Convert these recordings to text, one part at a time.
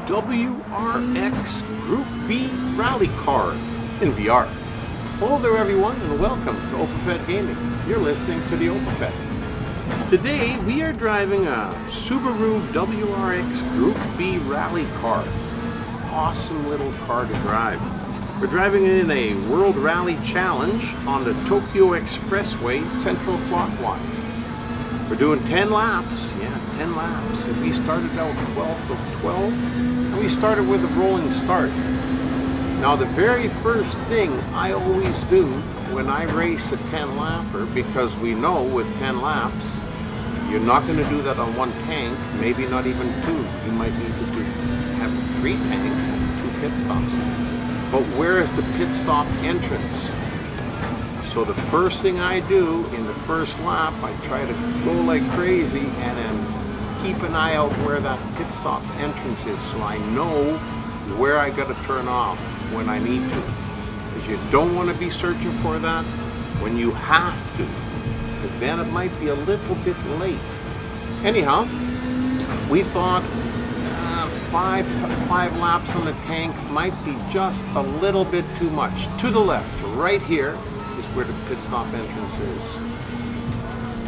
WRX Gr.B Rally Car in VR. Hello there everyone and welcome to OpenFed Gaming. You're listening to the OpenFed. Today we are driving a Subaru WRX Gr.B Rally Car. Awesome little car to drive. We're driving it in a World Rally Challenge on the Tokyo Expressway central clockwise. We're doing 10 laps, 10 laps, and we started out 12th of 12, and we started with a rolling start. Now the very first thing I always do when I race a 10 lapper, because we know with 10 laps, you're not going to do that on one tank, maybe not even two. You might need to have 3 tanks and 2 pit stops. But where is the pit stop entrance? So the first thing I do in the first lap, I try to go like crazy and then keep an eye out where that pit stop entrance is so I know where I got to turn off when I need to. Because you don't want to be searching for that when you have to, because then it might be a little bit late. Anyhow, we thought five laps on the tank might be just a little bit too much. To the left, right here, is where the pit stop entrance is.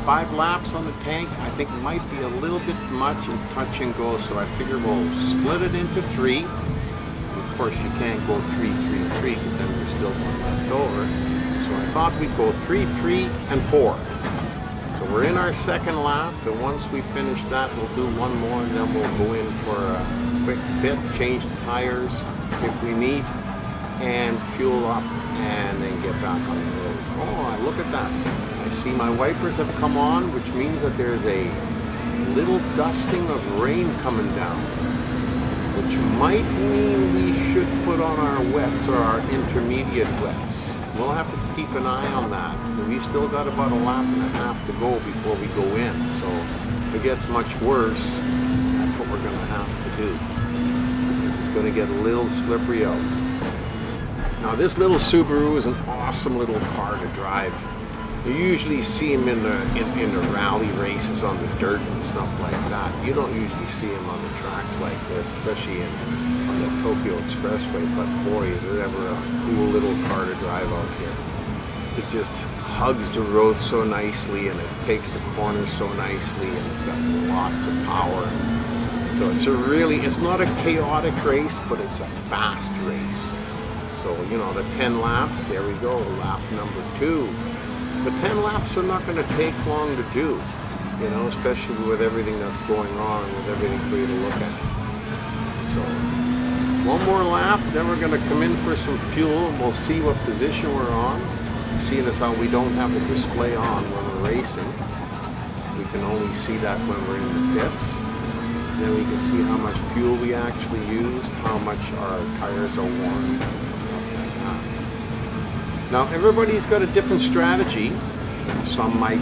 5 laps on the tank, I think might be a little bit much in touch and go, so I figure we'll split it into 3. Of course, you can't go 3, 3, 3, because then there's still one left over. So I thought we'd go 3, 3, and 4. So we're in our second lap, and once we finish that, we'll do one more, and then we'll go in for a quick pit, change the tires if we need, and fuel up, and then get back on the road. Oh, look at that. I see my wipers have come on, which means that there's a little dusting of rain coming down, which might mean we should put on our wets or our intermediate wets. We'll have to keep an eye on that. We still got about a lap and a half to go before we go in, so if it gets much worse, that's what we're going to have to do. This is going to get a little slippery out. Now this little Subaru is an awesome little car to drive. You usually see them in the rally races on the dirt and stuff like that. You don't usually see them on the tracks like this, especially on the Tokyo Expressway. But boy, is it ever a cool little car to drive out here. It just hugs the road so nicely, and it takes the corners so nicely, and it's got lots of power. So it's not a chaotic race, but it's a fast race. So, the 10 laps, there we go, lap number 2. The 10 laps are not going to take long to do, especially with everything that's going on, with everything for you to look at. So, one more lap, then we're going to come in for some fuel, and we'll see what position we're on. Seeing as how we don't have the display on when we're racing, we can only see that when we're in the pits. Then we can see how much fuel we actually used, how much our tires are worn. Now everybody's got a different strategy. Some might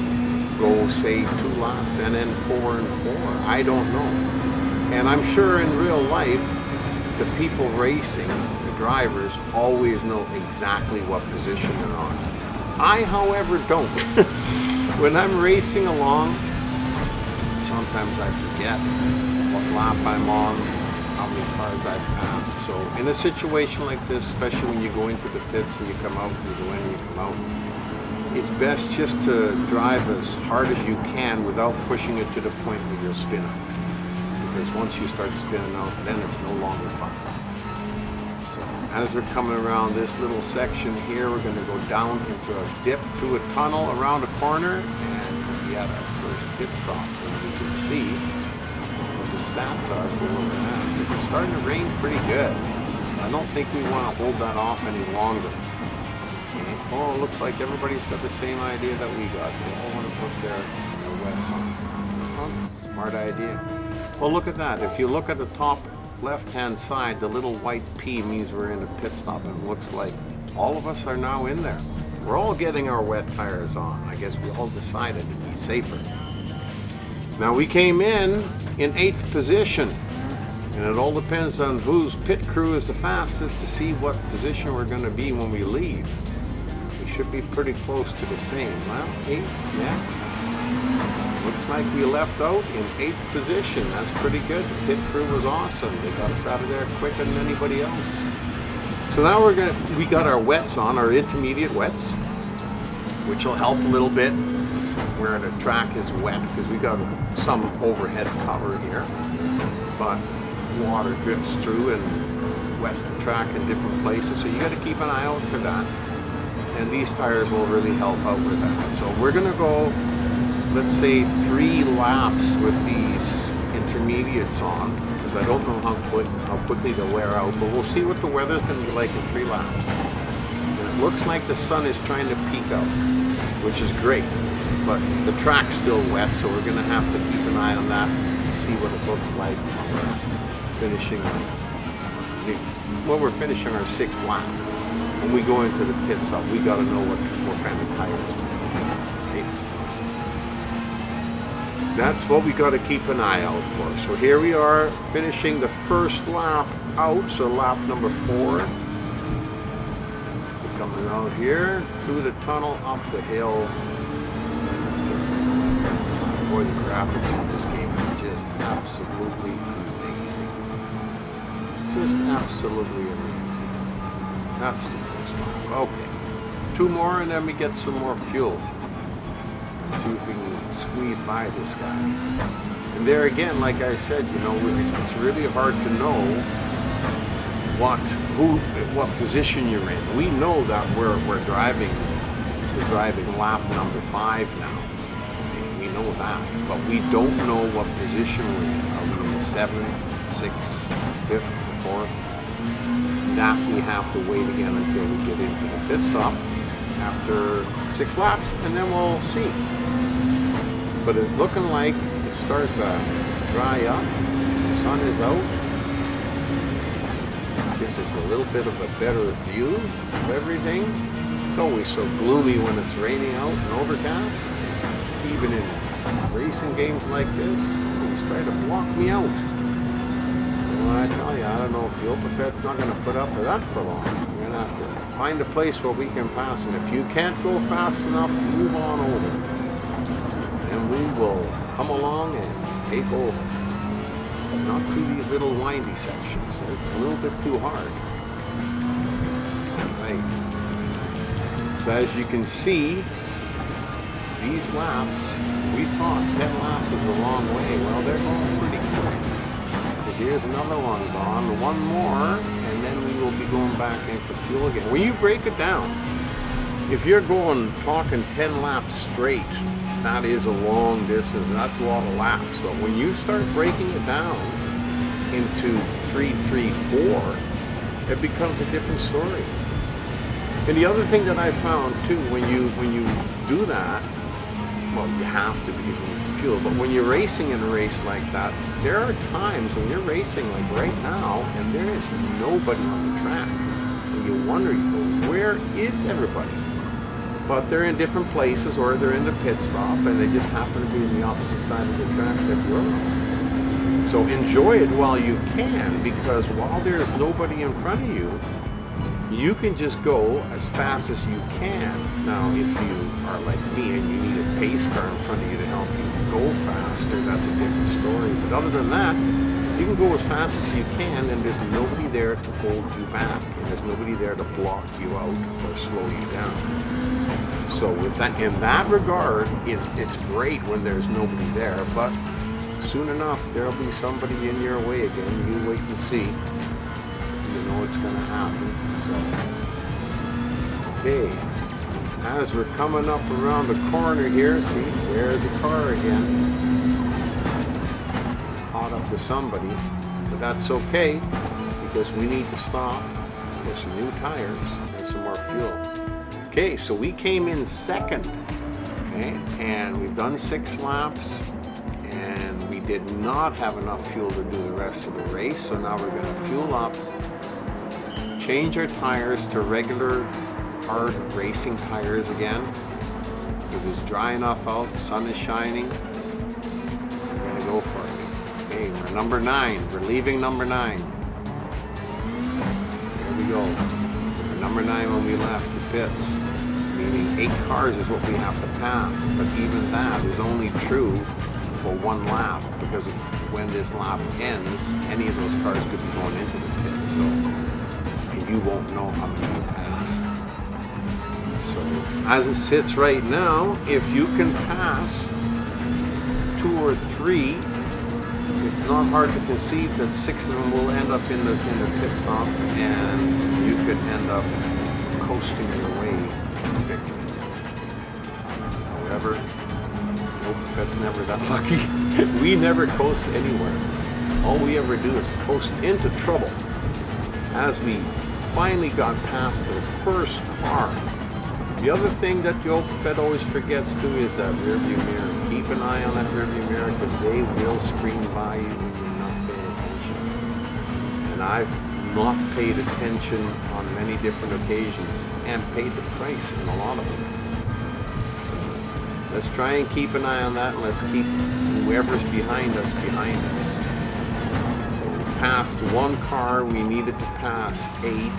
go say 2 laps and then 4 and 4. I don't know. And I'm sure in real life, the people racing, the drivers, always know exactly what position they're on. I, however, don't. When I'm racing along, sometimes I forget what lap I'm on, how many cars I've passed. So in a situation like this, especially when you go into the pits and you come out, you go in and you come out, it's best just to drive as hard as you can without pushing it to the point where you're spinning. Because once you start spinning out, then it's no longer fun. So as we're coming around this little section here, we're going to go down into a dip through a tunnel around a corner, and we have our first pit stop. And you can see the stats are for where we're at. It's starting to rain pretty good. I don't think we want to hold that off any longer. Okay. Oh, it looks like everybody's got the same idea that we got. They all want to put their wets on. Oh, smart idea. Well, look at that. If you look at the top left-hand side, the little white P means we're in a pit stop, and it looks like all of us are now in there. We're all getting our wet tires on. I guess we all decided to be safer. Now we came in 8th position, and it all depends on whose pit crew is the fastest to see what position we're going to be when we leave. We should be pretty close to the same. Well, 8th, yeah. Looks like we left out in 8th position. That's pretty good. The pit crew was awesome. They got us out of there quicker than anybody else. So now we got our wets on, our intermediate wets, which will help a little bit where the track is wet, because we got some overhead cover here, but water drips through and wets the track in different places, so you got to keep an eye out for that. And these tires will really help out with that. So we're going to go, let's say, 3 laps with these intermediates on, because I don't know how quickly they'll wear out, but we'll see what the weather's going to be like in 3 laps. And it looks like the sun is trying to peek out, which is great, but the track's still wet, so we're going to have to keep an eye on that and see what it looks like when we're finishing our 6th lap. When we go into the pit stop, we got to know what kind of tires we're going to take. That's what we got to keep an eye out for. So here we are finishing the first lap out, so lap number 4. So coming out here through the tunnel, up the hill. Boy, the graphics in this game are just absolutely amazing. Just absolutely amazing. That's the first lap. Okay. 2 more and then we get some more fuel. Let's see if we can squeeze by this guy. And there again, like I said, you know, it's really hard to know what position you're in. We know that we're driving lap number 5 now. We know that, but we don't know what position we're in. Are we in the 7th, 6th, 5th, 4th? That we have to wait again until we get into the pit stop after 6 laps, and then we'll see. But it's looking like it's starting to dry up. The sun is out. Gives us a little bit of a better view of everything. It's always so gloomy when it's raining out and overcast. Even in racing games like this, he's trying to block me out. Well, I tell you, I don't know if the Opafet's not going to put up with that for long. We're going to have to find a place where we can pass, and if you can't go fast enough, move on over. And we will come along and take over. Not through these little windy sections. It's a little bit too hard. Right. So as you can see, these laps, we thought 10 laps was a long way. Well, they're going pretty quick. Because here's another one gone, 1 more, and then we will be going back in for fuel again. When you break it down, if you're talking 10 laps straight, that is a long distance, and that's a lot of laps. But when you start breaking it down into 3, 3, 4, it becomes a different story. And the other thing that I found too, when you do that, well, you have to be using fuel, but when you're racing in a race like that, there are times when you're racing like right now and there is nobody on the track. And you wonder, you go, where is everybody? But they're in different places, or they're in the pit stop and they just happen to be on the opposite side of the track that you're on. So enjoy it while you can, because while there's nobody in front of you, you can just go as fast as you can. Now, if you are like me and you need a pace car in front of you to help you go faster, that's a different story. But other than that, you can go as fast as you can, and there's nobody there to hold you back, and there's nobody there to block you out or slow you down. So with that, in that regard, it's great when there's nobody there, but soon enough there'll be somebody in your way again. You wait and see. You know it's going to happen. So, okay, as we're coming up around the corner here, see, there's a car again. Caught up to somebody, but that's okay, because we need to stop for some new tires and some more fuel. Okay, so we came in second, okay, and we've done 6 laps, and we did not have enough fuel to do the rest of the race, so now we're going to fuel up, change our tires to regular hard racing tires again, because it's dry enough out, the sun is shining. We're going to go for it. Okay, we're number 9. We're leaving number 9. There we go. We're number 9 when we left the pits. meaning 8 cars is what we have to pass, but even that is only true for 1 lap, because when this lap ends, any of those cars could be going into the pit, so, and you won't know how many you passed. So as it sits right now, if you can pass 2 or 3, it's not hard to conceive that 6 of them will end up in the pit stop, and you could end up coasting your way to victory. However, that's never that lucky. We never coast anywhere. All we ever do is coast into trouble. As we finally got past the first car. The other thing that the Fed always forgets too is that rearview mirror. Keep an eye on that rearview mirror, because they will scream by you when you're not paying attention. And I've not paid attention on many different occasions and paid the price in a lot of them. So let's try and keep an eye on that, and let's keep whoever's behind us. So we passed 1 car, we needed to pass 8.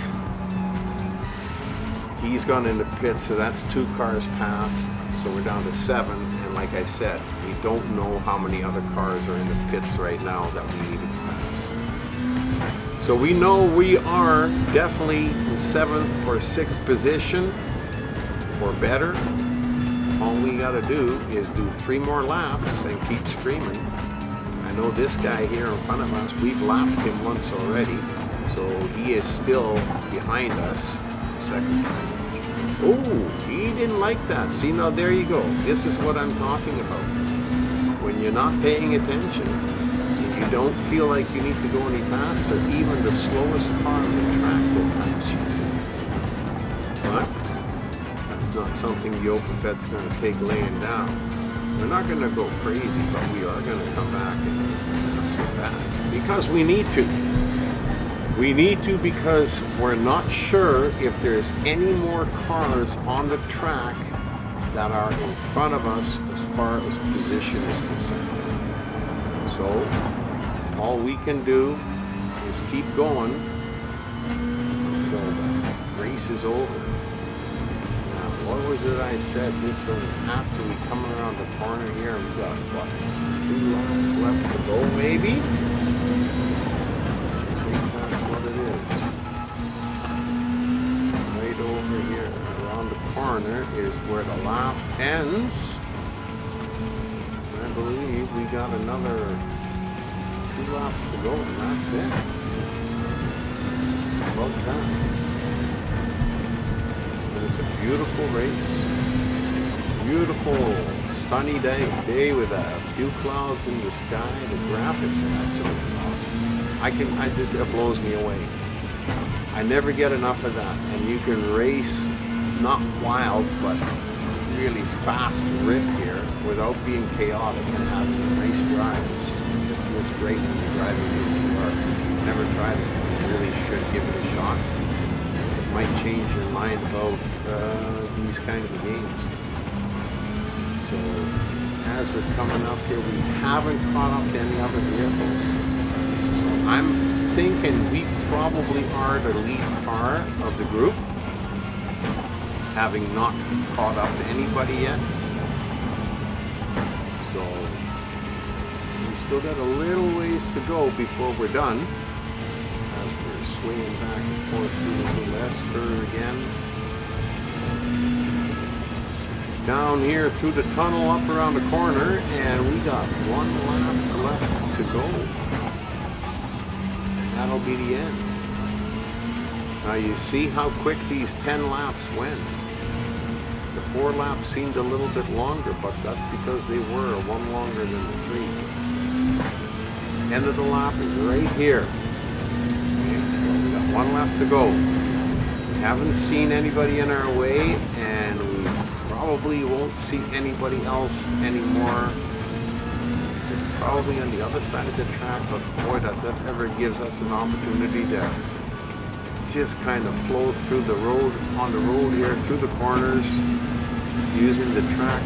He's gone into pit, so that's 2 cars passed, so we're down to 7, and like I said, we don't know how many other cars are in the pits right now that we needed to pass. So we know we are definitely in 7th or 6th position, or better. All we gotta do is do 3 more laps and keep screaming. I know this guy here in front of us, we've lapped him once already, so he is still behind us. Second time. Oh, he didn't like that. See, now there you go. This is what I'm talking about. When you're not paying attention, and you don't feel like you need to go any faster, even the slowest car on the track will pass you. But that's not something the Opafet's going to take laying down. We're not going to go crazy, but we are going to come back and pass it back. Because we need to. We need to, because we're not sure if there's any more cars on the track that are in front of us as far as position is concerned. So all we can do is keep going until the race is over. Now, what was it I said? This one, after we come around the corner here, we got what, 2 laps left to go, maybe? Over here around the corner is where the lap ends. I believe we got another 2 laps to go, and that's it. Well done. And it's a beautiful race. Beautiful sunny day with a few clouds in the sky. The graphics are absolutely awesome. It blows me away. I never get enough of that, and you can race not wild but really fast rip here without being chaotic and having a nice drive. It feels great when you're driving in the car. If you've never tried it, you really should give it a shot. It might change your mind about these kinds of games. So as we're coming up here, we haven't caught up to any other vehicles. So I'm thinking we probably are the lead car of the group, having not caught up to anybody yet. So we still got a little ways to go before we're done, as we're swinging back and forth through the little S-curve again. Down here through the tunnel, up around the corner, and we got 1 lap left to go. That'll be the end. Now you see how quick these 10 laps went. The 4 laps seemed a little bit longer, but that's because they were 1 longer than the 3. End of the lap is right here. Okay, so we got 1 lap to go. We haven't seen anybody in our way, and we probably won't see anybody else anymore. Probably on the other side of the track, but boy, does that ever gives us an opportunity to just kind of flow through the road, on the road here, through the corners, using the track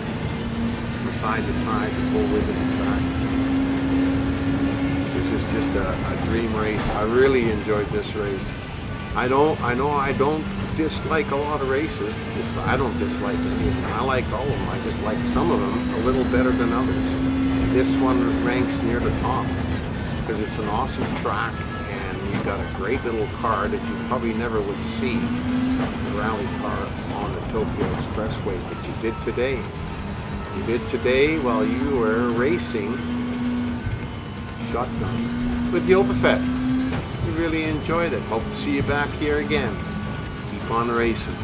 from side to side, the full width of the track. This is just a dream race. I really enjoyed this race. I know I don't dislike a lot of races. I don't dislike any of them. I like all of them. I just like some of them a little better than others. This one ranks near the top because it's an awesome track and you've got a great little car that you probably never would see, a rally car on the Tokyo Expressway, but you did today. You did today while you were racing shotgun with the Opafet. You really enjoyed it. Hope to see you back here again. Keep on racing.